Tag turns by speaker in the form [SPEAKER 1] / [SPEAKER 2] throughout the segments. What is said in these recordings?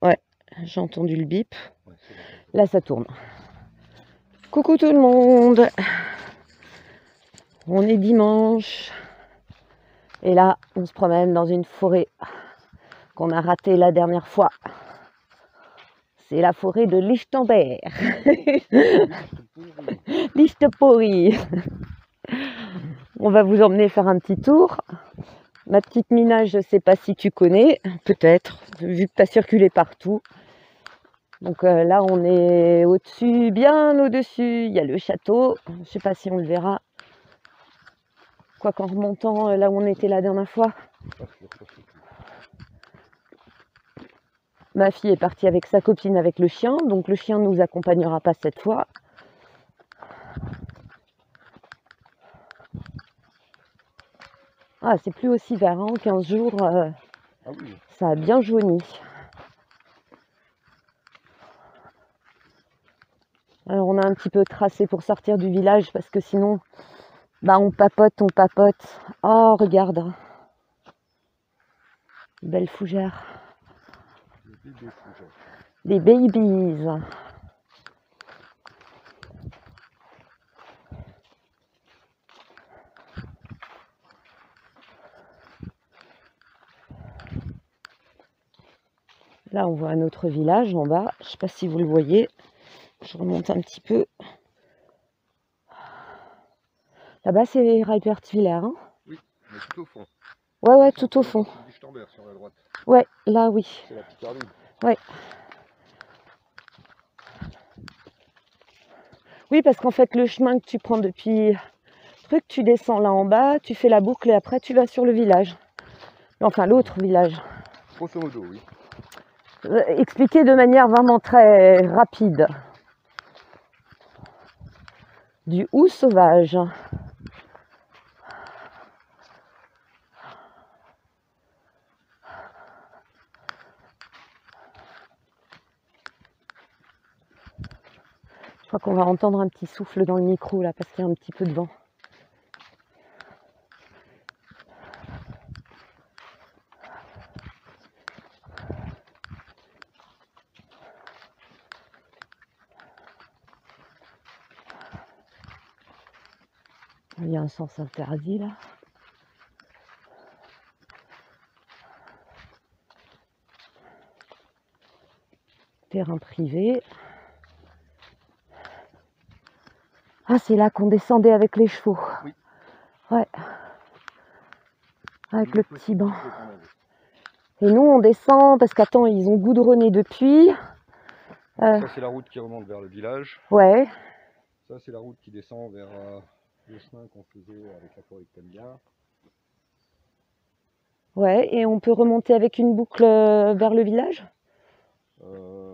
[SPEAKER 1] Ouais, j'ai entendu le bip. Là, ça tourne. Coucou tout le monde. On est dimanche. Et là, on se promène dans une forêt qu'on a ratée la dernière fois. C'est la forêt de Lichtenberg. Lichtepori. On va vous emmener faire un petit tour. Ma petite Mina, je ne sais pas si tu connais, peut-être, vu que tu as circulé partout. Donc là, on est au-dessus, bien au-dessus. Il y a le château. Je ne sais pas si on le verra. Quoi qu'en remontant là où on était la dernière fois. Ma fille est partie avec sa copine avec le chien. Donc le chien ne nous accompagnera pas cette fois. Ah, c'est plus aussi vert, hein, 15 jours. Ah oui. Ça a bien jauni. Alors on a un petit peu tracé pour sortir du village parce que sinon, bah on papote. Oh, regarde. Belle fougère. Des babies. Là, on voit un autre village en bas. Je ne sais pas si vous le voyez. Je remonte un petit peu. Là-bas, c'est Reipertswiller. Hein,
[SPEAKER 2] oui, mais tout au fond.
[SPEAKER 1] Ouais, tout au fond.
[SPEAKER 2] Sur la droite.
[SPEAKER 1] Ouais, là, oui.
[SPEAKER 2] C'est la Picardie.
[SPEAKER 1] Ouais. Oui, parce qu'en fait, le chemin que tu prends depuis truc, tu descends là en bas, tu fais la boucle et après, tu vas sur le village. Enfin, l'autre village.
[SPEAKER 2] Grosso modo, oui.
[SPEAKER 1] Expliqué de manière vraiment très rapide. Du hou sauvage. Je crois qu'on va entendre un petit souffle dans le micro là parce qu'il y a un petit peu de vent. Il y a un sens interdit là. Terrain privé. Ah, c'est là qu'on descendait avec les chevaux.
[SPEAKER 2] Oui.
[SPEAKER 1] Ouais. Avec le petit banc. Et nous, on descend parce qu'attends, ils ont goudronné depuis.
[SPEAKER 2] Ça, c'est la route qui remonte vers le village.
[SPEAKER 1] Ouais.
[SPEAKER 2] Ça, c'est la route qui descend vers le chemin qu'on faisait avec la forêt que t'aimes bien.
[SPEAKER 1] Ouais, et on peut remonter avec une boucle vers le village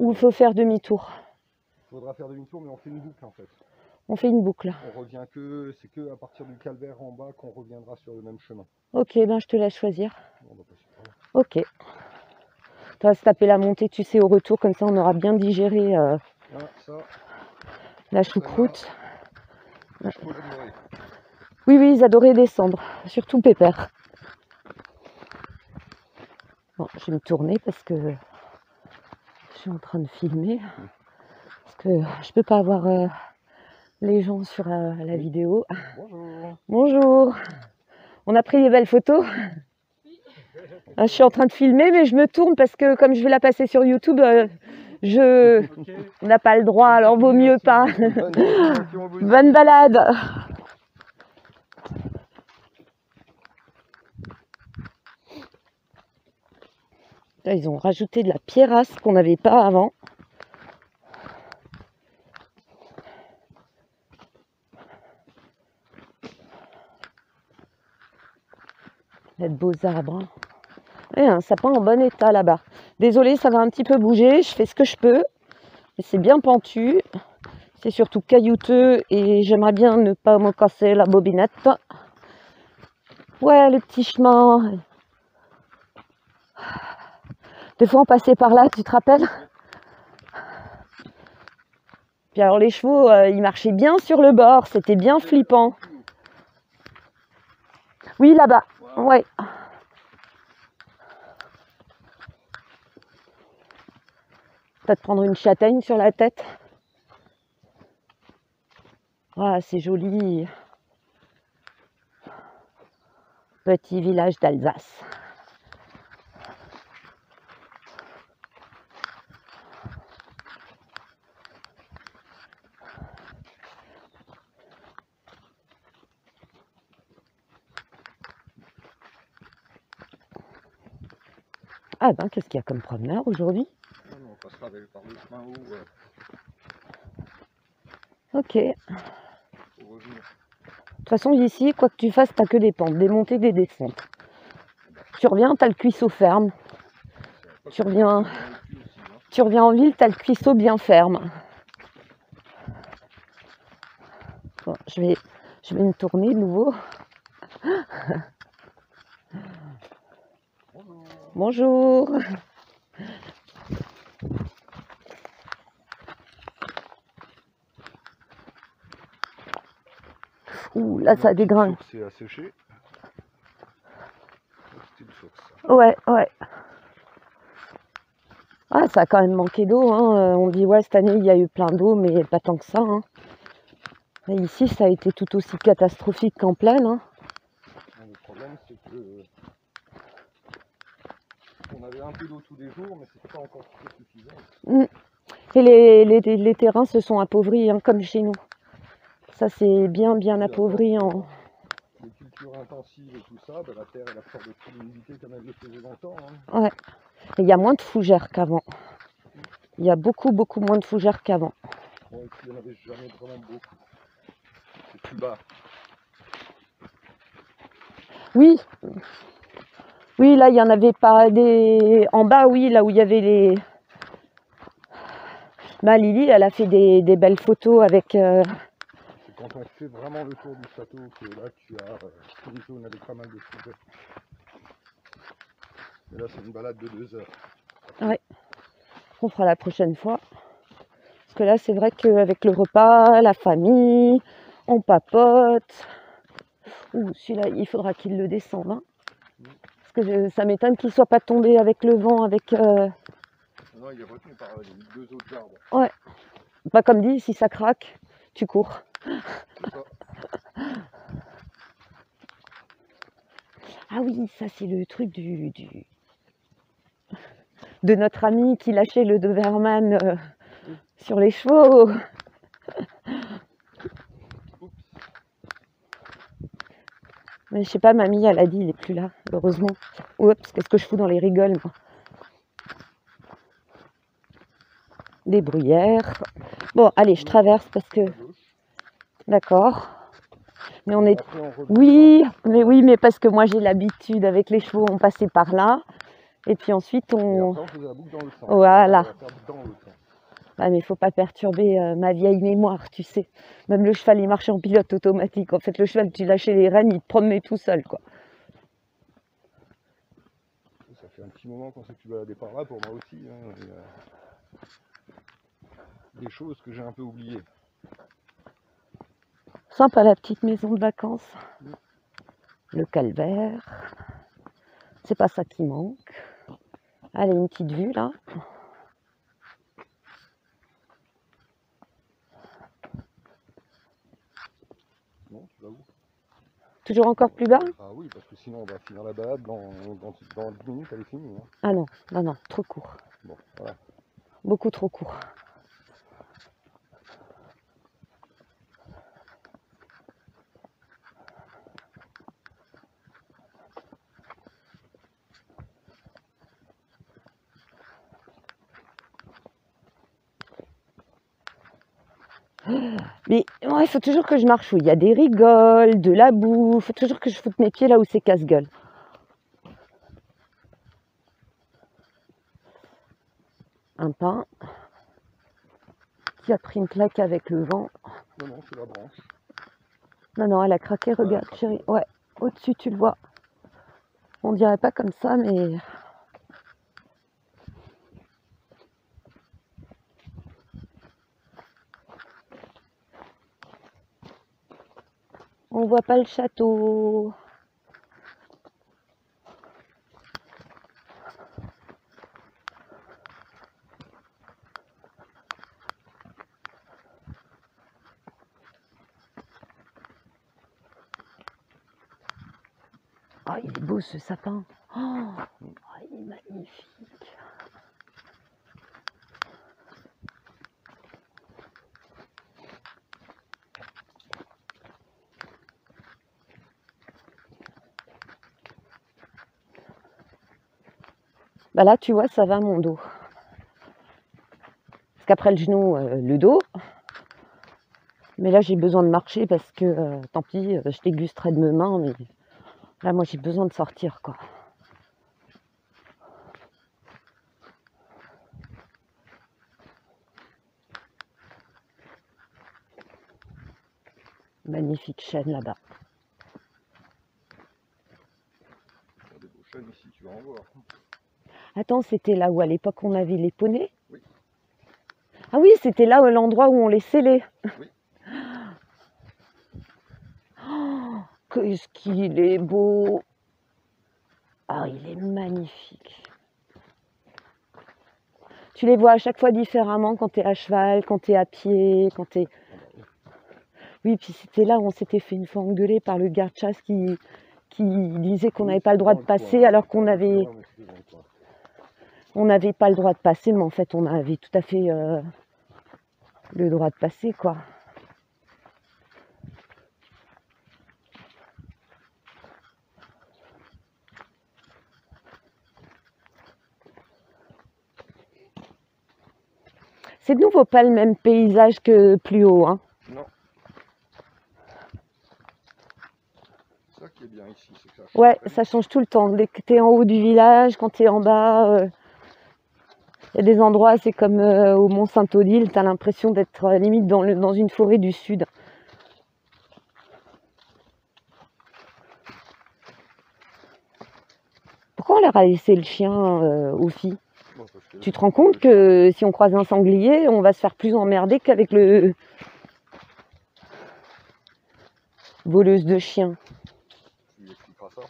[SPEAKER 1] ou il faut faire demi-tour?
[SPEAKER 2] Il faudra faire demi-tour, mais on fait une boucle en fait.
[SPEAKER 1] On fait une boucle.
[SPEAKER 2] On revient que, c'est que à partir du calvaire en bas qu'on reviendra sur le même chemin.
[SPEAKER 1] Ok, ben je te laisse choisir.
[SPEAKER 2] On va passer par là.
[SPEAKER 1] Ok. Tu vas se taper la montée, tu sais, au retour, comme ça on aura bien digéré la choucroute. Oui, ils adoraient descendre, surtout Pépère. Bon, je vais me tourner parce que je suis en train de filmer. Parce que je peux pas avoir les gens sur la vidéo.
[SPEAKER 2] Bonjour.
[SPEAKER 1] Bonjour. On a pris des belles photos. Je suis en train de filmer, mais je me tourne parce que comme je vais la passer sur YouTube, on n'a pas le droit, alors vaut mieux pas. Bonne balade. Là, ils ont rajouté de la pierrasse qu'on n'avait pas avant. Il y a de beaux arbres. Et un sapin en bon état là-bas. Désolée, ça va un petit peu bouger. Je fais ce que je peux. Mais c'est bien pentu. C'est surtout caillouteux et j'aimerais bien ne pas me casser la bobinette. Ouais, le petit chemin. Des fois, on passait par là, tu te rappelles? Puis alors, les chevaux, ils marchaient bien sur le bord. C'était bien flippant. Oui, là-bas. Ouais. Pas te prendre une châtaigne sur la tête. Ah, c'est joli. Petit village d'Alsace. Ah ben, qu'est-ce qu'il y a comme promeneur aujourd'hui?
[SPEAKER 2] On passera par le chemin haut
[SPEAKER 1] Ok. De
[SPEAKER 2] pour revenir.
[SPEAKER 1] toute façon, ici, quoi que tu fasses, t'as que des pentes, des montées, des descentes. Tu reviens, t'as le cuisseau ferme. Tu reviens en ville, t'as le cuisseau bien ferme. Bon, je vais me tourner de nouveau. Bonjour. Ouh, là, ça dégringue.
[SPEAKER 2] C'est à sécher. C'est une source.
[SPEAKER 1] Ouais, ouais. Ah, ça a quand même manqué d'eau, hein. On dit, ouais, cette année, il y a eu plein d'eau, mais pas tant que ça, hein. Et ici, ça a été tout aussi catastrophique qu'en plaine, hein.
[SPEAKER 2] Le problème, c'est que on avait un peu d'eau tous les jours, mais c'était pas encore suffisant.
[SPEAKER 1] Et les terrains se sont appauvris, hein, comme chez nous. Ça, c'est bien appauvri en...
[SPEAKER 2] Les cultures intensives et tout ça, ben, la terre, elle absorbe trop d'humidité comme elle le faisait longtemps. Hein.
[SPEAKER 1] Ouais. Et il y a moins de fougères qu'avant. Il y a beaucoup moins de fougères qu'avant.
[SPEAKER 2] Bon, et puis il n'y en avait jamais vraiment beaucoup. C'est plus bas.
[SPEAKER 1] Oui. Oui, là, il n'y en avait pas des... En bas, oui, là où il y avait les... Bah, Lily, elle a fait des belles photos avec...
[SPEAKER 2] C'est quand on fait vraiment le tour du château que là, tu as tous les zones avec pas mal de fougères. Et là, c'est une balade de 2 heures.
[SPEAKER 1] Ouais. On fera la prochaine fois. Parce que là, c'est vrai qu'avec le repas, la famille, on papote. Ouh, celui-là, il faudra qu'il le descende. Hein. Parce que ça m'étonne qu'il ne soit pas tombé avec le vent, avec...
[SPEAKER 2] Non, il est retenu par les 2 autres arbres.
[SPEAKER 1] Ouais. Pas comme dit, si ça craque, tu cours.
[SPEAKER 2] C'est ça.
[SPEAKER 1] Ah oui, ça c'est le truc de notre ami qui lâchait le Doberman sur les chevaux. Mais je sais pas, mamie, elle a dit, il est plus là, heureusement. Oups, qu'est-ce que je fous dans les rigoles, moi. Des bruyères. Bon, allez, je traverse parce que... D'accord. Mais on est... Oui, mais parce que moi j'ai l'habitude, avec les chevaux, on passait par là. Et puis ensuite, on...
[SPEAKER 2] Et après, on faisait la boucle dans le sens.
[SPEAKER 1] Voilà.
[SPEAKER 2] Dans l'autre sens.
[SPEAKER 1] Ah, mais il faut pas perturber ma vieille mémoire, tu sais. Même le cheval, il marchait en pilote automatique. En fait, le cheval, tu lâchais les rênes, il te promenait tout seul, quoi.
[SPEAKER 2] Ça fait un petit moment qu'on s'est pu balader par là, pour moi aussi. Hein, des choses que j'ai un peu oubliées.
[SPEAKER 1] Sympa la petite maison de vacances. Le calvaire. C'est pas ça qui manque. Allez, une petite vue, là.
[SPEAKER 2] Non, tu vas où?
[SPEAKER 1] Toujours encore plus bas?
[SPEAKER 2] Ah oui, parce que sinon on va finir la balade dans 10 minutes, elle est finie. Hein.
[SPEAKER 1] Ah non, non, trop court.
[SPEAKER 2] Bon, voilà.
[SPEAKER 1] Beaucoup trop court. Mais il faut toujours que je marche où il y a des rigoles, de la boue. Il faut toujours que je foute mes pieds là où c'est casse-gueule. Un pin qui a pris une claque avec le vent.
[SPEAKER 2] Non, c'est la branche.
[SPEAKER 1] Non, elle a craqué, regarde, chérie. Ouais, au-dessus, tu le vois. On dirait pas comme ça, mais... On voit pas le château. Oh, il est beau ce sapin. Oh, il est magnifique. Bah là, tu vois, ça va mon dos. Parce qu'après le genou, le dos. Mais là, j'ai besoin de marcher parce que, tant pis, je dégusterai de mes mains, mais là, moi, j'ai besoin de sortir, quoi. Magnifique chêne là-bas.
[SPEAKER 2] Il y a des beaux chênes ici, tu vas en voir.
[SPEAKER 1] Attends, c'était là où à l'époque on avait les poneys?
[SPEAKER 2] Oui.
[SPEAKER 1] Ah oui, c'était là l'endroit où on les scellait.
[SPEAKER 2] Oui.
[SPEAKER 1] Oh, qu'est-ce qu'il est beau! Ah, il est magnifique. Tu les vois à chaque fois différemment quand tu es à cheval, quand tu es à pied, quand tu es... Oui, puis c'était là où on s'était fait une fois engueuler par le garde-chasse qui disait qu'on n'avait pas le droit de passer alors qu'on avait... On n'avait pas le droit de passer, mais en fait on avait tout à fait le droit de passer, quoi. C'est de nouveau pas le même paysage que plus haut, hein.
[SPEAKER 2] Non. C'est ça qui est bien ici, c'est que ça change.
[SPEAKER 1] Ouais, ça change tout le temps. Dès que tu es en haut du village, quand tu es en bas, il y a des endroits, c'est comme au Mont Saint-Odile, tu as l'impression d'être limite dans une forêt du sud. Pourquoi on leur a laissé le chien aux filles?
[SPEAKER 2] Bon,
[SPEAKER 1] Tu te rends compte que si on croise un sanglier, on va se faire plus emmerder qu'avec le voleuse de chiens.
[SPEAKER 2] Tu lui expliqueras ça.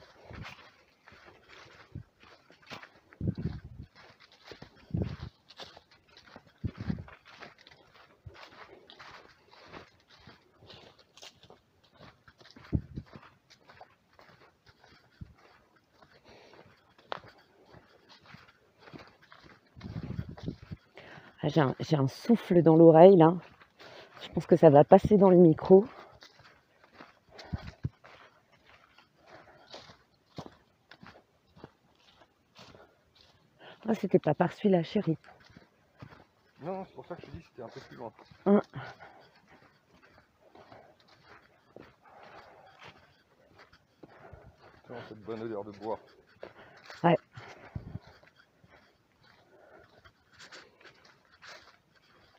[SPEAKER 1] Ah, j'ai un souffle dans l'oreille là. Je pense que ça va passer dans le micro. Ah, c'était pas par celui-là, chérie.
[SPEAKER 2] Non, c'est pour ça que je te dis c'était un peu plus loin.
[SPEAKER 1] Hein.
[SPEAKER 2] Tiens, cette bonne odeur de bois.
[SPEAKER 1] Ouais.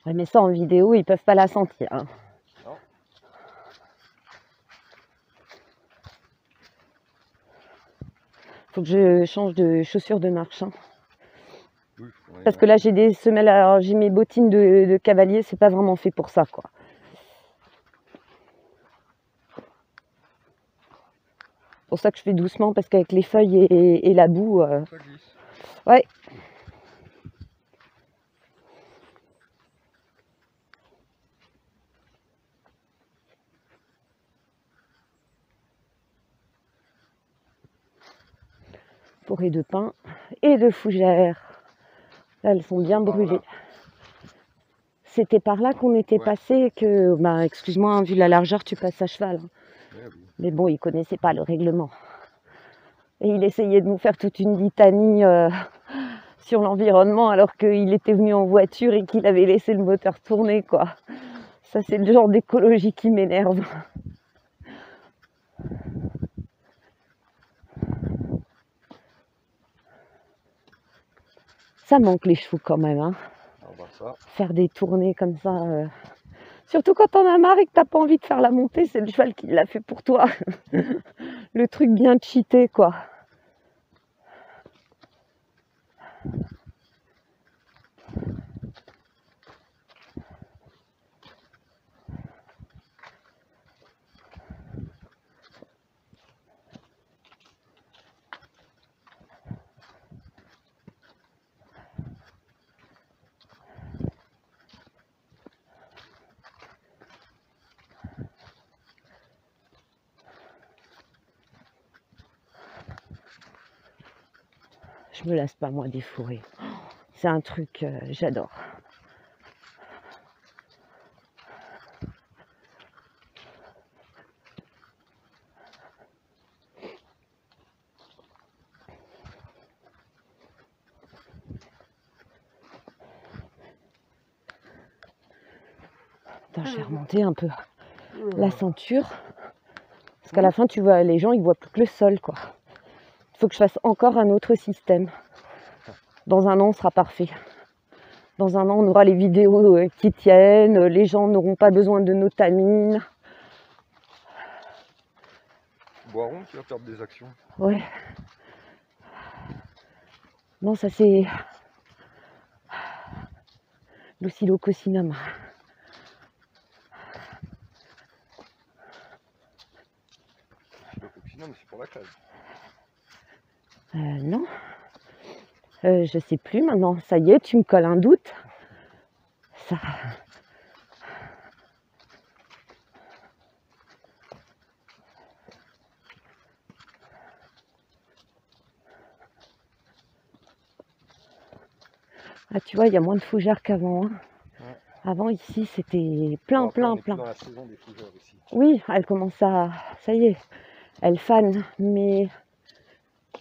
[SPEAKER 1] Ouais, mais ça en vidéo, ils peuvent pas la sentir, hein.
[SPEAKER 2] Non.
[SPEAKER 1] Faut que je change de chaussures de marche, hein.
[SPEAKER 2] Oui,
[SPEAKER 1] Parce que là, j'ai des semelles, alors j'ai mes bottines de cavalier, c'est pas vraiment fait pour ça, quoi. C'est pour ça que je fais doucement, parce qu'avec les feuilles et la boue...
[SPEAKER 2] ça glisse.
[SPEAKER 1] Ouais. Forêt de pins et de fougères. Là, elles sont bien brûlées. C'était par là qu'on était passé et que, bah, excuse-moi, hein, vu la largeur, tu passes à cheval, hein.
[SPEAKER 2] Ouais, oui.
[SPEAKER 1] Mais bon, il connaissait pas le règlement. Et il essayait de nous faire toute une litanie sur l'environnement alors qu'il était venu en voiture et qu'il avait laissé le moteur tourner, quoi. Ça, c'est le genre d'écologie qui m'énerve. Ça manque les chevaux quand même, hein.
[SPEAKER 2] Alors, bah, ça.
[SPEAKER 1] Faire des tournées comme ça. Surtout quand t'en as marre et que t'as pas envie de faire la montée, c'est le cheval qui l'a fait pour toi. Le truc bien cheaté, quoi. Je me lasse pas, moi, des forêts. C'est un truc, j'adore. Attends, je vais remonter un peu la ceinture. Parce qu'à la fin, tu vois, les gens, ils voient plus que le sol, quoi. Il faut que je fasse encore un autre système. Dans un an, on sera parfait. Dans un an, on aura les vidéos qui tiennent. Les gens n'auront pas besoin de notamine.
[SPEAKER 2] Boiron qui va perdre des actions.
[SPEAKER 1] Ouais. Non, ça c'est l'oscillococcinum.
[SPEAKER 2] Le coccinum, c'est pour la crève.
[SPEAKER 1] Non. Je sais plus maintenant. Ça y est, tu me colles un doute. Ça. Ah, tu vois, il y a moins de fougères qu'avant. Hein.
[SPEAKER 2] Ouais.
[SPEAKER 1] Avant, ici, c'était plein.
[SPEAKER 2] Dans la saison des fougères ici.
[SPEAKER 1] Oui, elle commence à... Ça y est, elle fane, mais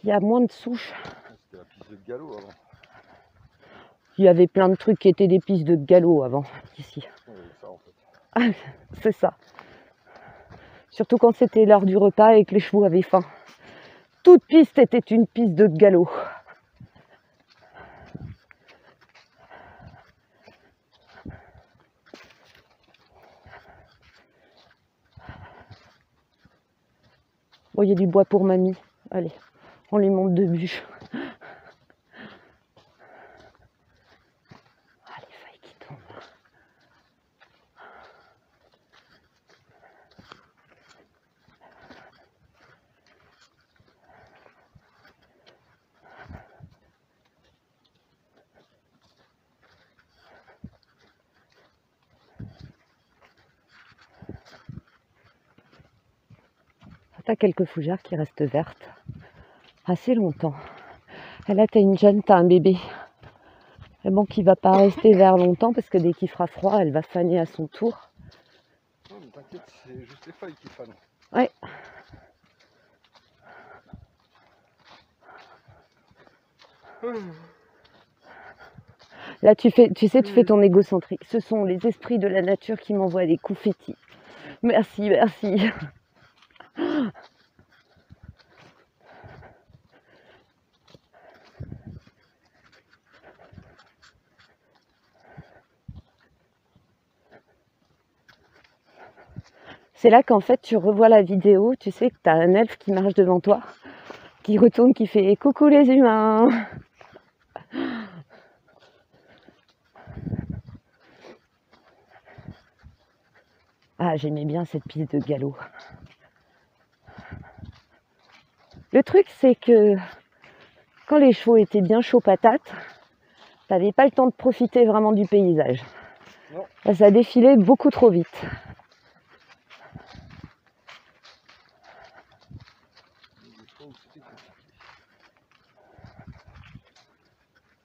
[SPEAKER 1] il y a moins de souches.
[SPEAKER 2] C'était la piste de galop avant.
[SPEAKER 1] Il y avait plein de trucs qui étaient des pistes de galop avant, ici.
[SPEAKER 2] Ouais, ça, en fait.
[SPEAKER 1] Ah, c'est ça. Surtout quand c'était l'heure du repas et que les chevaux avaient faim. Toute piste était une piste de galop. Bon, il y a du bois pour mamie. Allez, on lui monte 2 bûches. Ah, les feuilles qui tombent. T'as quelques fougères qui restent vertes assez longtemps. Et là, t'as une jeune, t'as un bébé. Et bon, qui va pas rester vert longtemps parce que dès qu'il fera froid, elle va faner à son tour.
[SPEAKER 2] Non, mais t'inquiète, c'est juste les feuilles qui fanent.
[SPEAKER 1] Ouais. Là, tu sais, tu fais ton égocentrique. Ce sont les esprits de la nature qui m'envoient des confettis. Merci, merci. C'est là qu'en fait, tu revois la vidéo, tu sais que tu as un elfe qui marche devant toi, qui retourne, qui fait « Coucou les humains !» Ah, j'aimais bien cette piste de galop. Le truc, c'est que quand les chevaux étaient bien chauds patates, t'avais pas le temps de profiter vraiment du paysage.
[SPEAKER 2] Non.
[SPEAKER 1] Ça défilait beaucoup trop vite.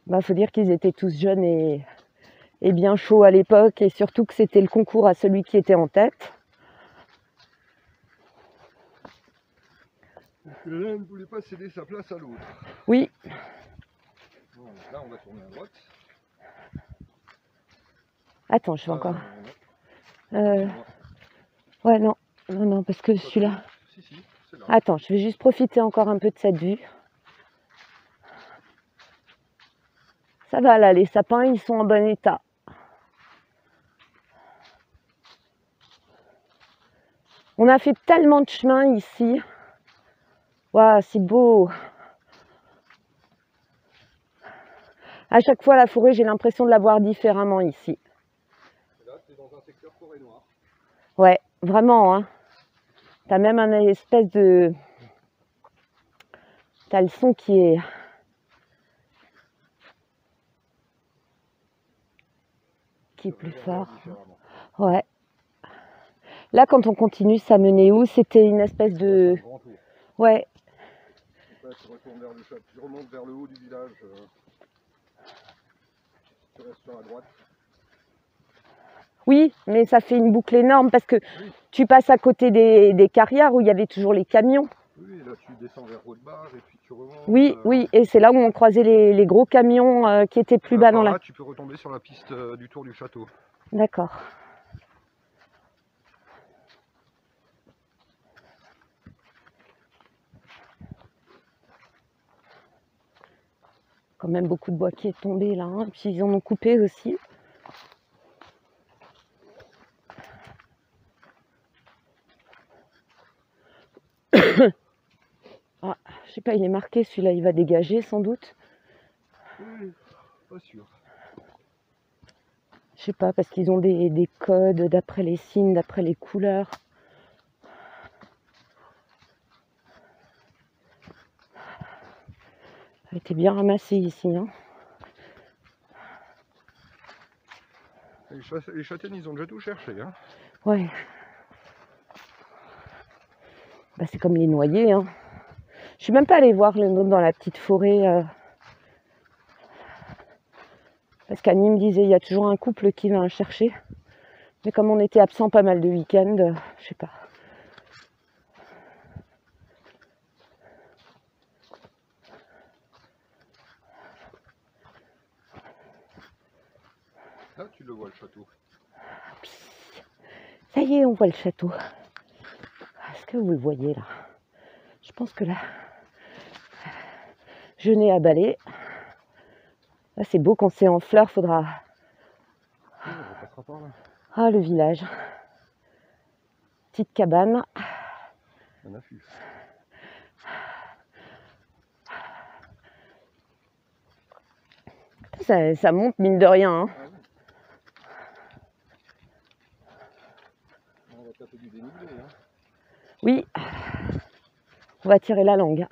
[SPEAKER 1] Bah, faut dire qu'ils étaient tous jeunes et bien chauds à l'époque, et surtout que c'était le concours à celui qui était en tête.
[SPEAKER 2] L'un ne voulait pas céder sa place à l'autre.
[SPEAKER 1] Oui.
[SPEAKER 2] Bon, là, on va tourner à droite.
[SPEAKER 1] Attends, je vais encore... Ouais, non, parce que celui-là...
[SPEAKER 2] Si, c'est là.
[SPEAKER 1] Attends, je vais juste profiter encore un peu de cette vue. Ça va là, les sapins, ils sont en bon état. On a fait tellement de chemin ici. Waouh, c'est beau. À chaque fois, la forêt, j'ai l'impression de la voir différemment ici.
[SPEAKER 2] Et là, tu es dans un secteur forêt noire.
[SPEAKER 1] Ouais, vraiment, hein. T'as même un espèce de... T'as le son qui est... plus fort. Ouais. Là, quand on continue, ça menait où? C'était une espèce de... Ouais.
[SPEAKER 2] Pas tu retournes vers le château, tu remontes vers le haut du village. Tu restes sur la droite.
[SPEAKER 1] Oui, mais ça fait une boucle énorme parce que
[SPEAKER 2] Oui.
[SPEAKER 1] tu passes à côté des carrières où il y avait toujours les camions.
[SPEAKER 2] Oui, là tu descends vers Haute-Barre et puis tu remontes.
[SPEAKER 1] Oui, oui, et c'est là où on croisait les gros camions qui étaient plus bas dans
[SPEAKER 2] là,
[SPEAKER 1] la...
[SPEAKER 2] tu peux retomber sur la piste du tour du château.
[SPEAKER 1] D'accord. Quand même beaucoup de bois qui est tombé là, hein. Et puis ils en ont coupé aussi. Ah, je sais pas, il est marqué celui-là, il va dégager sans doute.
[SPEAKER 2] Oui, pas sûr.
[SPEAKER 1] Je sais pas, parce qu'ils ont des codes d'après les signes, d'après les couleurs. Ça a été bien ramassé ici, hein.
[SPEAKER 2] Les châtaignes, ils ont déjà tout cherché. Hein.
[SPEAKER 1] Ouais. Bah, c'est comme les noyers, hein. Je suis même pas allée voir le nôtre dans la petite forêt. Parce qu'Annie me disait, il y a toujours un couple qui vient chercher. Mais comme on était absent pas mal de week-ends, je sais pas.
[SPEAKER 2] Là, tu le vois, le château.
[SPEAKER 1] Ça y est, on voit le château. Est-ce que vous le voyez là? Je pense que là, je n'ai à balayer. Là, c'est beau quand c'est en fleurs, faudra...
[SPEAKER 2] Oui, on passera par là.
[SPEAKER 1] Ah, le village. Petite cabane.
[SPEAKER 2] Un affût.
[SPEAKER 1] Ça monte mine de rien, hein.
[SPEAKER 2] Ah, oui. On va taper du dénivelé. Hein.
[SPEAKER 1] Oui, on va tirer la langue.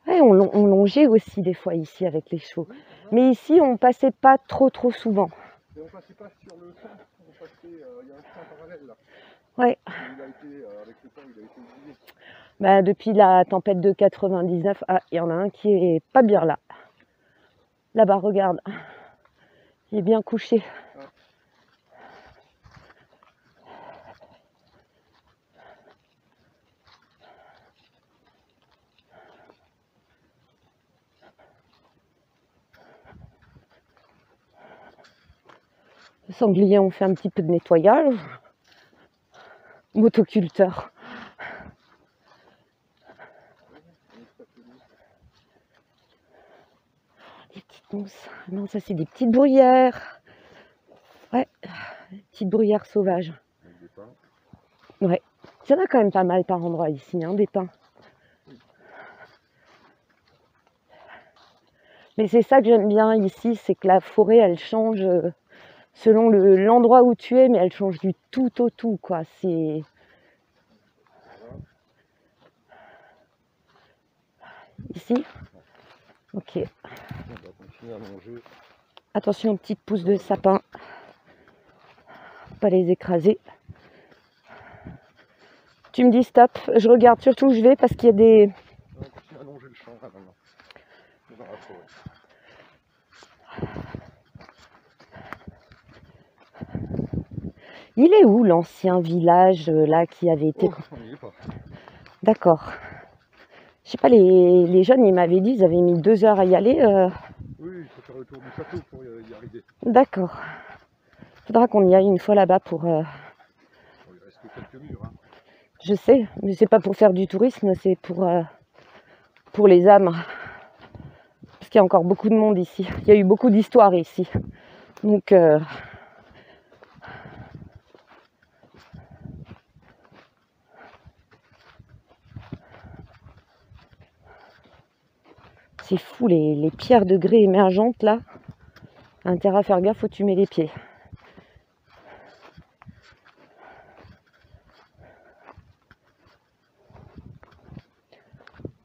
[SPEAKER 1] Ouais, on longeait aussi des fois ici avec les chevaux.
[SPEAKER 2] Oui,
[SPEAKER 1] Mais ici, on passait pas trop souvent.
[SPEAKER 2] et on passait pas sur le champ, on passait, il y a un champ parallèle là.
[SPEAKER 1] Ouais.
[SPEAKER 2] Il a été, avec le temps, il a été oublié.
[SPEAKER 1] Bah, depuis la tempête de 99, ah, il y en a un qui est pas bien là. Là-bas, regarde. Il est bien couché.
[SPEAKER 2] Ah.
[SPEAKER 1] Le sanglier, on fait un petit peu de nettoyage. Motoculteur. Des petites mousses. Non, ça c'est des petites bruyères. Ouais, des petites bruyères sauvages.
[SPEAKER 2] Avec des pins.
[SPEAKER 1] Ouais. Il y en a quand même pas mal par endroit ici, hein, des pins. Mais c'est ça que j'aime bien ici, c'est que la forêt, elle change selon l'endroit où tu es, mais elle change du tout au tout, quoi. C'est... Ici? Ok.
[SPEAKER 2] On va continuer à manger.
[SPEAKER 1] Attention aux petites pousses de sapin. Pas les écraser. Tu me dis stop, je regarde surtout où je vais parce qu'il y a des...
[SPEAKER 2] On va continuer à longer le champ là maintenant. Dans la forêt.
[SPEAKER 1] Il est où l'ancien village là qui avait été...
[SPEAKER 2] Oh, on n'y est pas.
[SPEAKER 1] D'accord. Je sais pas, les jeunes, ils m'avaient dit, ils avaient mis 2 heures à y aller.
[SPEAKER 2] Oui, il faut faire le tour du château pour y arriver.
[SPEAKER 1] D'accord. Faudra qu'on y aille une fois là-bas pour...
[SPEAKER 2] Bon, il reste que quelques murs. Hein.
[SPEAKER 1] Je sais, mais c'est pas pour faire du tourisme, c'est pour les âmes. Parce qu'il y a encore beaucoup de monde ici. Il y a eu beaucoup d'histoires ici. Donc... c'est fou, les pierres de grès émergentes là. Intérêt à faire gaffe où tu mets les pieds.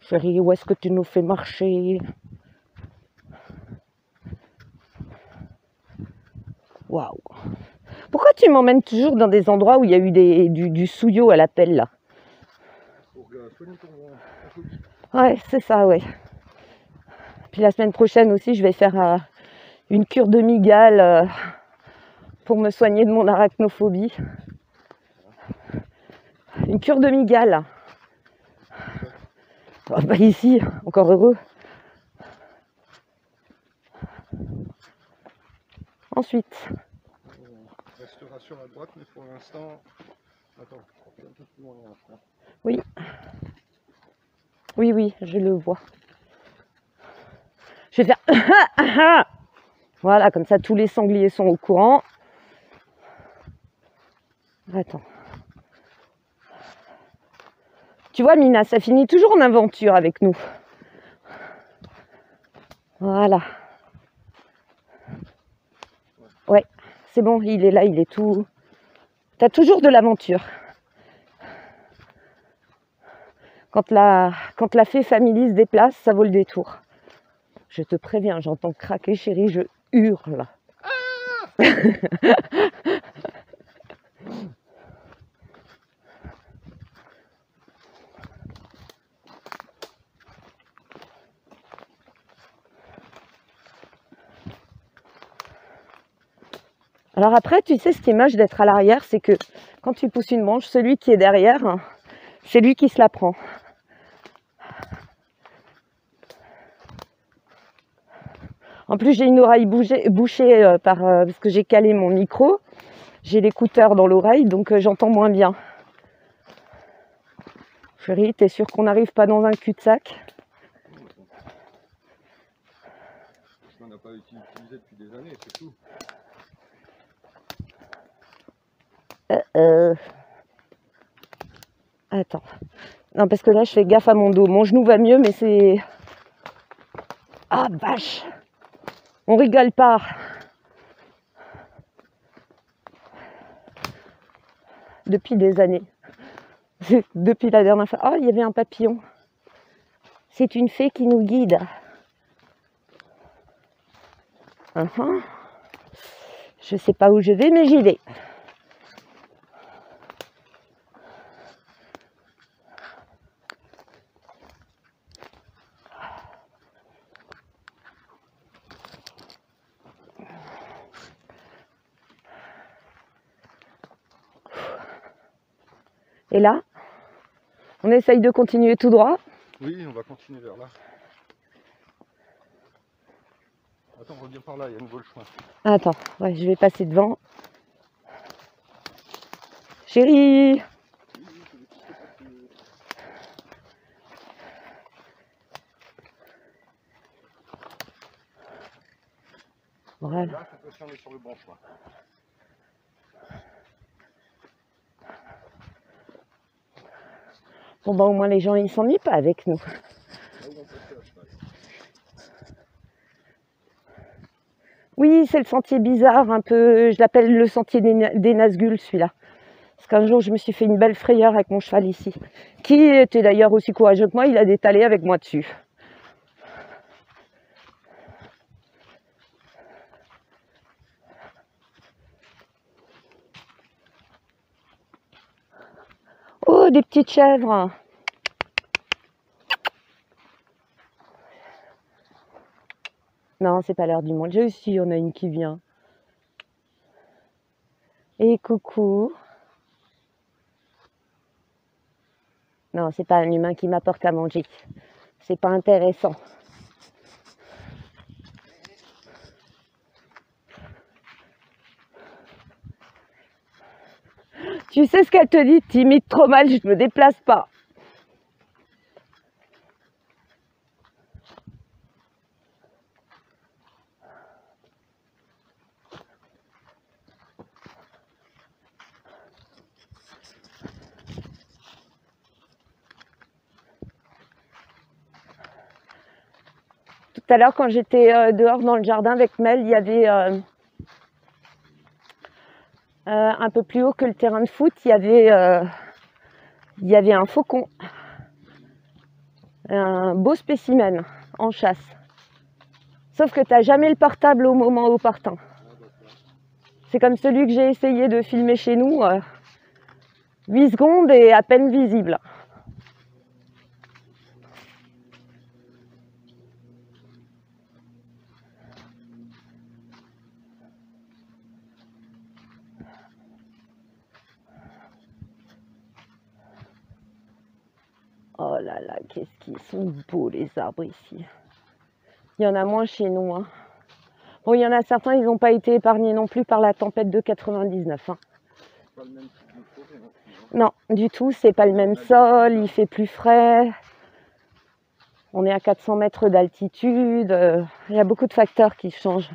[SPEAKER 1] Chérie, où est-ce que tu nous fais marcher? Waouh! Pourquoi tu m'emmènes toujours dans des endroits où il y a eu du souillot à la pelle là?
[SPEAKER 2] Pour soigner ton phobie.
[SPEAKER 1] Ouais, c'est ça, ouais. Puis la semaine prochaine aussi, je vais faire une cure de mygale pour me soigner de mon arachnophobie. Une cure de mygale. Oh, bah ici, encore heureux. Ensuite.
[SPEAKER 2] Restauration à droite, mais pour l'instant... Attends, un peu plus loin.
[SPEAKER 1] Oui. Oui, oui, je le vois. Je vais faire... Voilà, comme ça tous les sangliers sont au courant. Attends. Tu vois, Mina, ça finit toujours en aventure avec nous. Voilà. Ouais, c'est bon, il est là, il est tout... T'as toujours de l'aventure. Quand la fée famille se déplace, ça vaut le détour. Je te préviens, j'entends craquer, chérie, je hurle. Alors après, tu sais, ce qui est moche d'être à l'arrière, c'est que quand tu pousses une branche, celui qui est derrière, c'est lui qui se la prend. En plus, j'ai une oreille bouchée parce que j'ai calé mon micro. J'ai l'écouteur dans l'oreille, donc j'entends moins bien. Chérie, t'es sûre qu'on n'arrive pas dans un cul-de-sac?
[SPEAKER 2] On n'a pas utilisé depuis des années, c'est tout.
[SPEAKER 1] Attends. Non, parce que là, je fais gaffe à mon dos. Mon genou va mieux, mais c'est... Ah, vache! On rigole pas. Depuis des années. Depuis la dernière fois. Oh, il y avait un papillon. C'est une fée qui nous guide. Je sais pas où je vais, mais j'y vais. Et là, on essaye de continuer tout droit.
[SPEAKER 2] Oui, on va continuer vers là. Attends, reviens par là, il y a nouveau le chemin.
[SPEAKER 1] Attends, ouais, je vais passer devant. Chérie! Voilà.
[SPEAKER 2] Là, cette fois-ci, on est sur le bon chemin.
[SPEAKER 1] Bon, bah, au moins, les gens, ils s'ennuient pas avec nous.
[SPEAKER 2] Là où on peut faire, je passe.
[SPEAKER 1] Oui, c'est le sentier bizarre, un peu, je l'appelle le sentier des Nazgûl, celui-là. Parce qu'un jour, je me suis fait une belle frayeur avec mon cheval ici, qui était d'ailleurs aussi courageux que moi, il a détalé avec moi dessus. Oh, des petites chèvres! Non, c'est pas l'heure du monde. J'ai aussi, on a une qui vient. Et coucou. Non, c'est pas un humain qui m'apporte à manger. C'est pas intéressant. Tu sais ce qu'elle te dit? T'imites trop mal, je me déplace pas. Tout à l'heure, quand j'étais dehors dans le jardin avec Mel, il y avait un peu plus haut que le terrain de foot, il y avait un faucon. Un beau spécimen en chasse. Sauf que tu n'as jamais le portable au moment opportun. C'est comme celui que j'ai essayé de filmer chez nous. 8 secondes et à peine visible. là là, qu'est-ce qu'ils sont beaux les arbres ici. Il y en a moins chez nous. Hein. Bon, il y en a certains, ils n'ont pas été épargnés non plus par la tempête de 99. Hein.
[SPEAKER 2] Pas le même type de forêt non plus. Hein.
[SPEAKER 1] Non, du tout, c'est pas le même sol, il fait plus frais. On est à 400 mètres d'altitude. Il y a beaucoup de facteurs qui changent.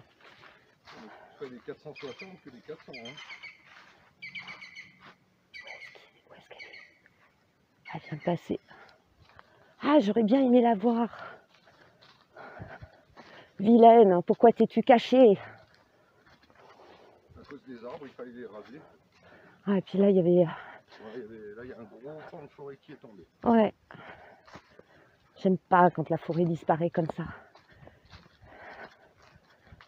[SPEAKER 2] On fait des 460 que des 400. Hein.
[SPEAKER 1] Où est-ce qu'elle est? Elle vient de passer. Ah, j'aurais bien aimé la voir. Vilaine, pourquoi t'es-tu cachée?
[SPEAKER 2] À cause des arbres, il fallait les raser.
[SPEAKER 1] Ah, et puis là, il y avait...
[SPEAKER 2] Ouais, là, il y a un gros pan de forêt qui est tombé.
[SPEAKER 1] Ouais. J'aime pas quand la forêt disparaît comme ça.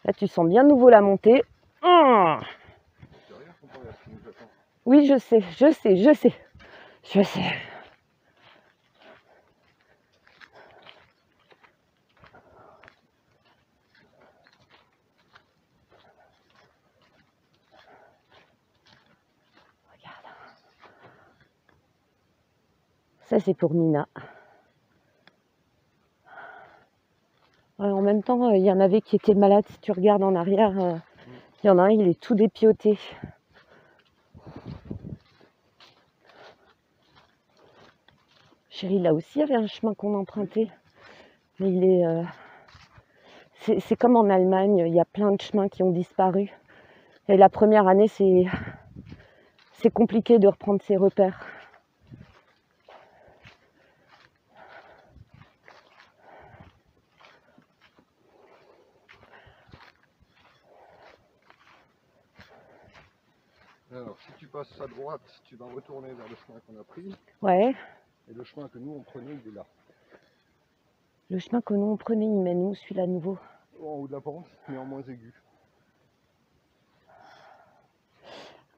[SPEAKER 1] Là, tu sens bien nouveau la montée.
[SPEAKER 2] C'est rien comparé à ce qui nous attend.
[SPEAKER 1] Oui, je sais. Regarde. Ça, c'est pour Nina. Ouais, en même temps, il y en avait qui étaient malades. Si tu regardes en arrière, il y en a un, il est tout dépioté. Chérie, là aussi, il y avait un chemin qu'on empruntait. Mais il est... c'est comme en Allemagne, il y a plein de chemins qui ont disparu. Et la première année, c'est compliqué de reprendre ses repères.
[SPEAKER 2] Alors, si tu passes à droite, tu vas retourner vers le chemin qu'on a pris.
[SPEAKER 1] Ouais.
[SPEAKER 2] Et le chemin que nous, on prenait, il est là.
[SPEAKER 1] Le chemin que nous, on prenait, il mène où, celui-là, nouveau?
[SPEAKER 2] En haut de la pente, mais en moins aigu.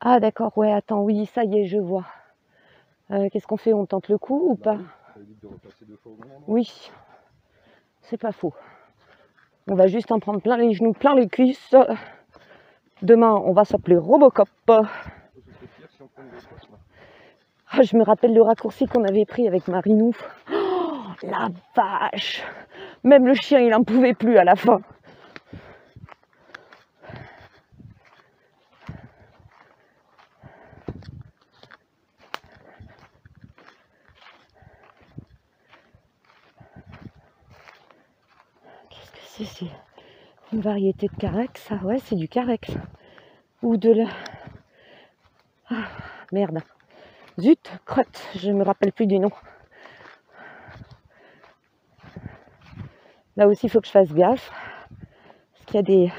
[SPEAKER 1] Ah, d'accord, ouais, attends, oui, ça y est, je vois. Qu'est-ce qu'on fait? On tente le coup ou pas?
[SPEAKER 2] Oui, ça évite de repasser 2 fois au même endroit.
[SPEAKER 1] Oui, c'est pas faux. On va juste en prendre plein les genoux, plein les cuisses. Demain, on va s'appeler Robocop.
[SPEAKER 2] Ce serait pire si on prenait le autre chemin.
[SPEAKER 1] Ah, je me rappelle le raccourci qu'on avait pris avec Marinou. Oh, la vache! Même le chien, il n'en pouvait plus à la fin. Qu'est-ce que c'est? C'est une variété de carex, ça? Ouais, c'est du carex. Ou de la... Ah, merde. Zut, crotte, je me rappelle plus du nom. Là aussi, il faut que je fasse gaffe. Parce qu'il y a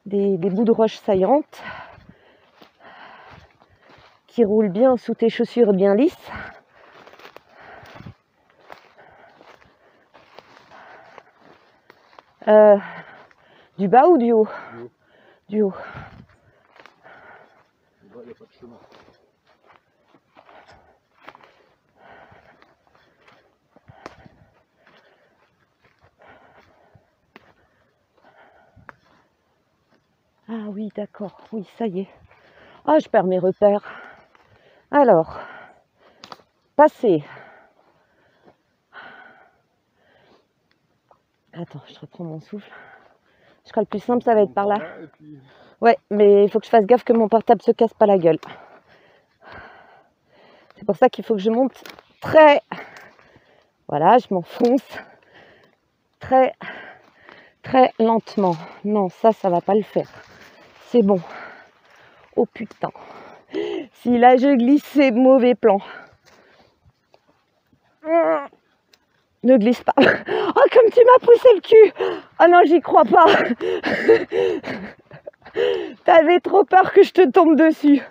[SPEAKER 1] des bouts de roche saillantes qui roulent bien sous tes chaussures bien lisses. Du bas ou du haut?
[SPEAKER 2] Du haut.
[SPEAKER 1] Du haut.
[SPEAKER 2] Du bas, il n'y a pas de chemin.
[SPEAKER 1] Ah oui, d'accord. Oui, ça y est. Ah, je perds mes repères. Alors, passer. Attends, je reprends mon souffle. Je crois que le plus simple, ça va être par là.
[SPEAKER 2] Et puis...
[SPEAKER 1] Ouais, mais il faut que je fasse gaffe que mon portable se casse pas la gueule. C'est pour ça qu'il faut que je monte très... Voilà, je m'enfonce. Très lentement. Non, ça va pas le faire. C'est bon. Oh putain. Si là je glisse, c'est mauvais plan. Ne glisse pas. Oh, comme tu m'as poussé le cul. Oh non, j'y crois pas. T'avais trop peur que je te tombe dessus.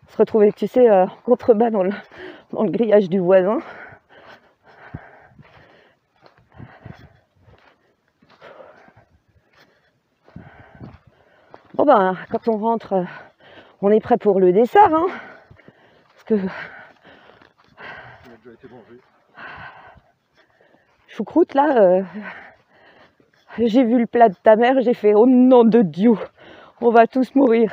[SPEAKER 1] Se retrouver, tu sais, contrebas dans le grillage du voisin. Bon ben, quand on rentre, on est prêt pour le dessert, hein. Parce que...
[SPEAKER 2] Il a déjà été mangé.
[SPEAKER 1] Choucroute, là, j'ai vu le plat de ta mère, j'ai fait, oh nom de Dieu, on va tous mourir.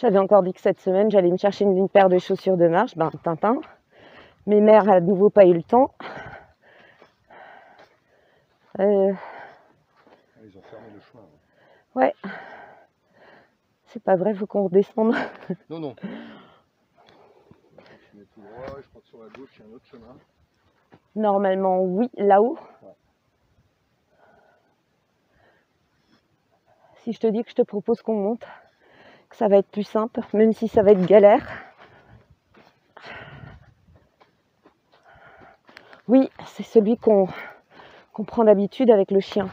[SPEAKER 1] J'avais encore dit que cette semaine, j'allais me chercher une paire de chaussures de marche. Ben, Tintin. Mes mères, à nouveau, pas eu le temps.
[SPEAKER 2] Ils ont fermé le chemin.
[SPEAKER 1] Ouais. C'est pas vrai, faut qu'on redescende.
[SPEAKER 2] Non, non. Je mets tout droit, je crois que sur la gauche, il y a un autre chemin.
[SPEAKER 1] Normalement, oui, là-haut.
[SPEAKER 2] Ouais.
[SPEAKER 1] Si je te dis que je te propose qu'on monte, que ça va être plus simple, même si ça va être galère. Oui, c'est celui qu'on prend d'habitude avec le chien.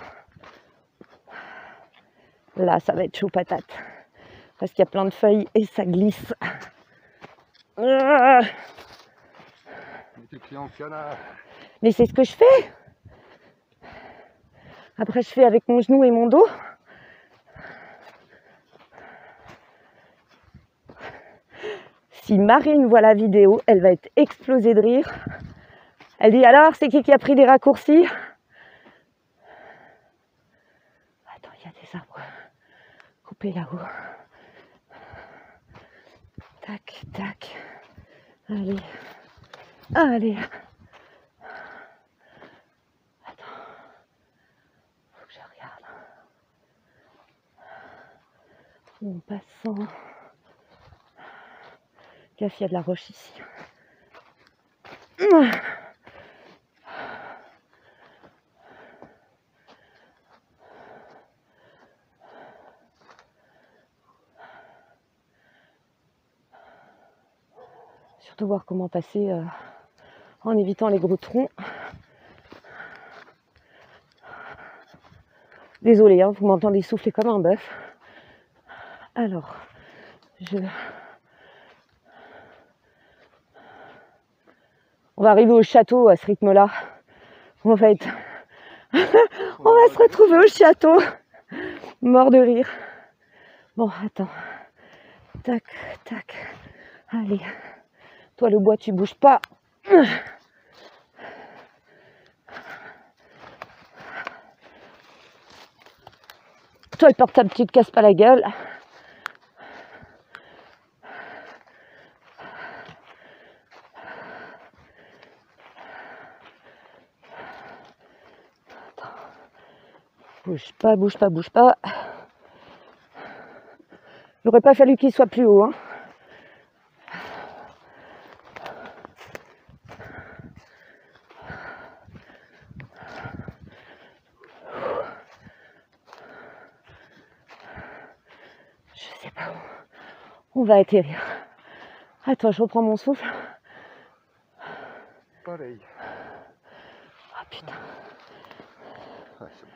[SPEAKER 1] Là, ça va être chaud patate. Parce qu'il y a plein de feuilles et ça glisse.
[SPEAKER 2] Mets tes pieds en canard.
[SPEAKER 1] Mais c'est ce que je fais. Après, je fais avec mon genou et mon dos. Si Marine voit la vidéo, elle va être explosée de rire. Elle dit alors, c'est qui a pris des raccourcis? Attends, il y a des arbres coupés là-haut. Tac, tac. Allez. Allez. Attends. Faut que je regarde. En passant. Gaffe, il y a de la roche ici. Surtout voir comment passer en évitant les gros troncs. Désolée, hein, vous m'entendez souffler comme un bœuf. Alors, on va arriver au château à ce rythme-là. En fait, on va se retrouver au château. Mort de rire. Bon, attends. Tac, tac. Allez. Toi, le bois, tu bouges pas. Toi, le portable, tu te casses pas la gueule. Attends. Bouge pas, bouge pas, bouge pas. Il n'aurait pas fallu qu'il soit plus haut, hein. Je sais pas où on va atterrir. Attends, je reprends mon souffle.
[SPEAKER 2] Pareil.
[SPEAKER 1] Ah putain.
[SPEAKER 2] Ouais, c'est bon.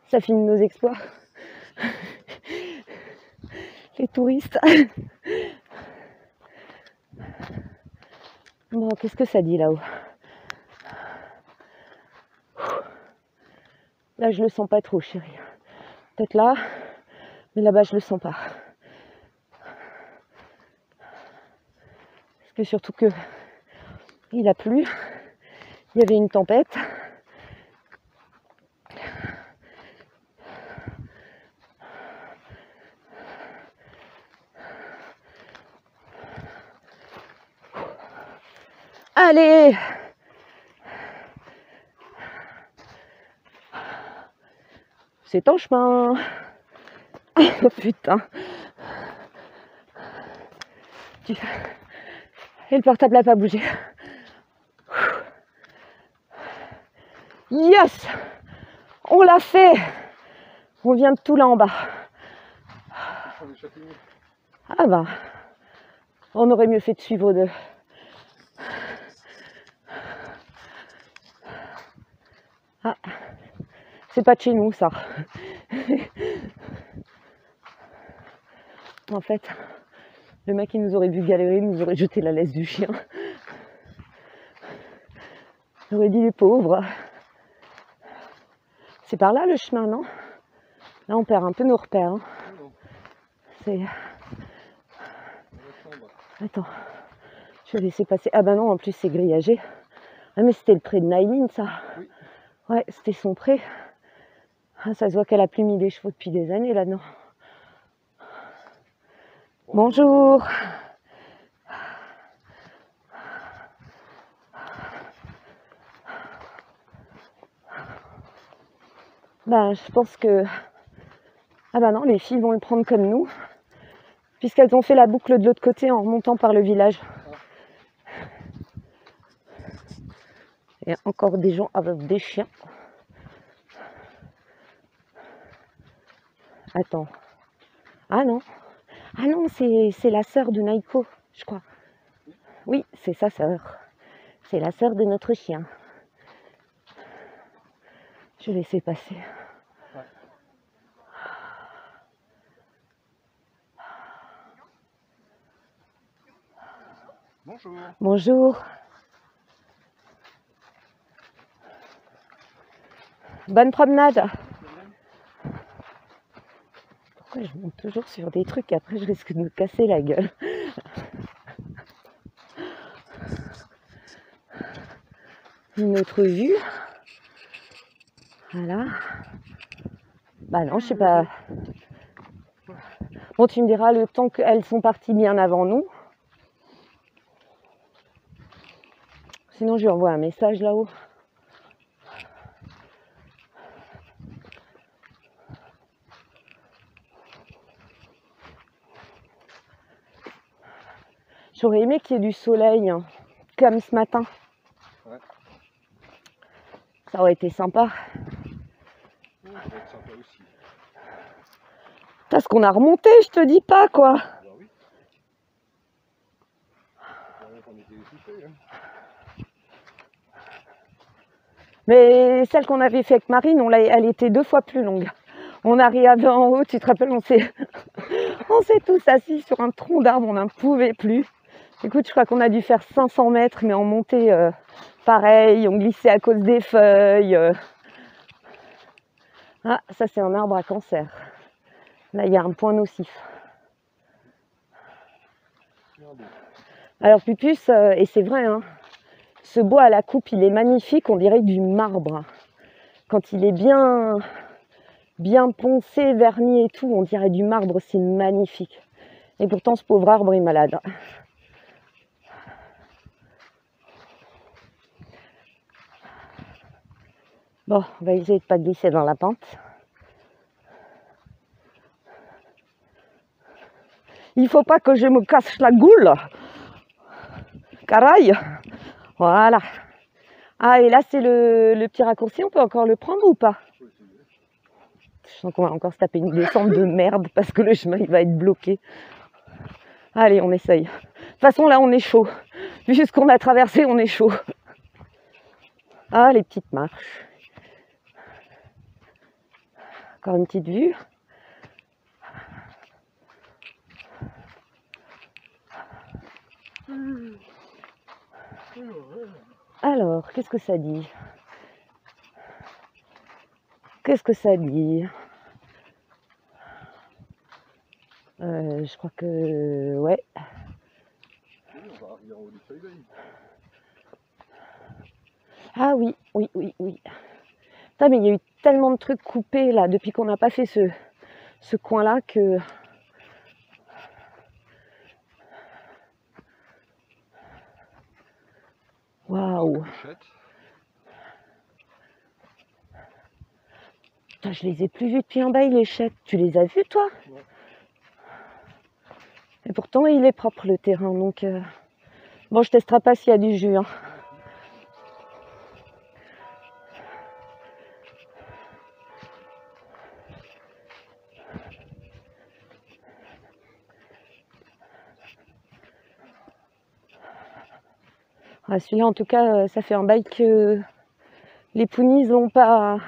[SPEAKER 1] Ça filme nos exploits. Les touristes. Bon, qu'est-ce que ça dit là-haut? Là, je le sens pas trop, chérie. Peut-être là, mais là-bas, je le sens pas. Parce que surtout que il a plu, il y avait une tempête. Allez! C'est ton chemin. Oh putain. Et le portable n'a pas bougé. Yes! On l'a fait! On vient de tout là en bas. Ah bah, on aurait mieux fait de suivre deux. Ah, c'est pas de chez nous ça. En fait, le mec il nous aurait vu galérer, il nous aurait jeté la laisse du chien. Il aurait dit les pauvres. C'est par là le chemin, non? Là on perd un peu nos repères. Hein. C'est... Attends, je vais laisser passer. Ah bah non, en plus c'est grillagé. Ah mais c'était le pré de Naïline ça.
[SPEAKER 2] Oui.
[SPEAKER 1] Ouais, c'était son pré. Ah, ça se voit qu'elle a plus mis des chevaux depuis des années là-dedans. Bonjour. Ben, je pense que... Ah ben non, les filles vont le prendre comme nous, puisqu'elles ont fait la boucle de l'autre côté en remontant par le village. Il y a encore des gens avec des chiens. Attends. Ah non. Ah non, c'est la sœur de Naiko, je crois. Oui, c'est sa sœur. C'est la sœur de notre chien. Je vais laisser passer.
[SPEAKER 2] Ouais. Bonjour.
[SPEAKER 1] Bonjour. Bonne promenade. Pourquoi je monte toujours sur des trucs et après je risque de me casser la gueule. Une autre vue. Voilà. Bah non, je sais pas. Bon, tu me diras le temps qu'elles sont parties bien avant nous. Sinon, je lui envoie un message là-haut. J'aurais aimé qu'il y ait du soleil, hein, comme ce matin.
[SPEAKER 2] Ouais.
[SPEAKER 1] Ça aurait été sympa.
[SPEAKER 2] Ça va être sympa aussi.
[SPEAKER 1] T'as ce qu'on a remonté, je te dis pas quoi.
[SPEAKER 2] Bah oui. On était essoufflés, hein.
[SPEAKER 1] Mais celle qu'on avait fait avec Marine, elle était 2 fois plus longue. On arrivait en haut, tu te rappelles, on s'est tous assis sur un tronc d'arbre, on n'en pouvait plus. Écoute, je crois qu'on a dû faire 500 mètres, mais en montée, pareil, on glissait à cause des feuilles. Ah, ça c'est un arbre à cancer. Là, il y a un point nocif. Alors Pupus, et c'est vrai, hein, ce bois à la coupe, il est magnifique, on dirait du marbre. Quand il est bien poncé, verni et tout, on dirait du marbre, c'est magnifique. Et pourtant, ce pauvre arbre est malade. Bon, on va essayer de ne pas glisser dans la pente. Il faut pas que je me casse la goule. Caraï. Voilà. Ah, et là, c'est le petit raccourci, on peut encore le prendre ou pas? Je sens qu'on va encore se taper une descente de merde parce que le chemin, il va être bloqué. Allez, on essaye. De toute façon, là, on est chaud. Vu ce qu'on a traversé, on est chaud. Ah, les petites marches. Encore une petite vue. Alors, qu'est-ce que ça dit? Qu'est-ce que ça dit? Je crois que... Ouais.
[SPEAKER 2] Oui, on va arriver en haut du soleil.
[SPEAKER 1] Ah oui, oui, oui, oui. Putain, mais il y a eu tellement de trucs coupés là depuis qu'on n'a pas fait ce coin-là que... Waouh. Putain, je les ai plus vus depuis en bas, les chètes. Tu les as vus, toi?
[SPEAKER 2] Ouais.
[SPEAKER 1] Et pourtant, il est propre, le terrain. Donc, bon, je testerai pas s'il y a du jus. Hein. Ah, celui-là, en tout cas, ça fait un bail que les pounis n'ont pas...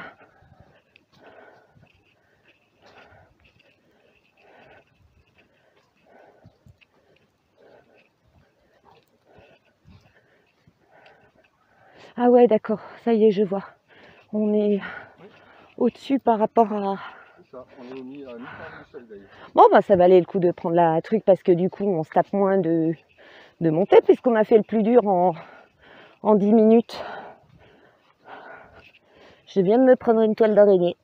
[SPEAKER 1] Ah ouais, d'accord, ça y est, je vois. On est au-dessus par rapport à...
[SPEAKER 2] C'est ça, on est au mi-temps du soleil.
[SPEAKER 1] Bon, bah ça valait le coup de prendre la truc parce que du coup, on se tape moins de monter puisqu'on a fait le plus dur en 10 minutes. Je viens de me prendre une toile d'araignée.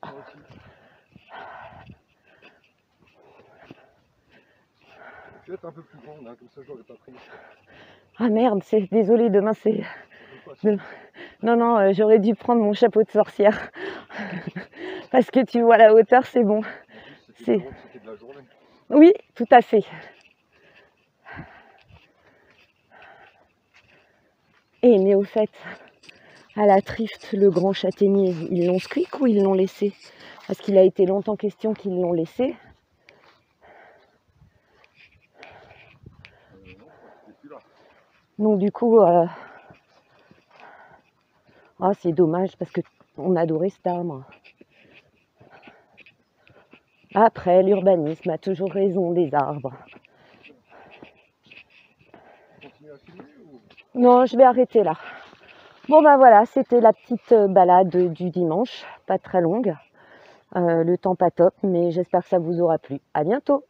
[SPEAKER 2] pu être un peu plus grande, hein, comme ça j'aurais pas pris.
[SPEAKER 1] Ah merde, désolé, demain c'est... Non, non, j'aurais dû prendre mon chapeau de sorcière. Parce que tu vois la hauteur, c'est bon.
[SPEAKER 2] En plus, c'était de la journée.
[SPEAKER 1] Oui, tout à fait. Et mais au fait, à la Trift, le grand châtaignier, ils l'ont squeak ou ils l'ont laissé? Parce qu'il a été longtemps question qu'ils l'ont laissé.
[SPEAKER 2] Non, je crois que c'était plus là.
[SPEAKER 1] Donc du coup, oh, c'est dommage parce que on adorait cet arbre. Après, l'urbanisme a toujours raison des arbres.
[SPEAKER 2] Continuer à filmer ou...
[SPEAKER 1] Non, je vais arrêter là. Bon ben voilà, c'était la petite balade du dimanche, pas très longue. Le temps pas top, mais j'espère que ça vous aura plu. À bientôt!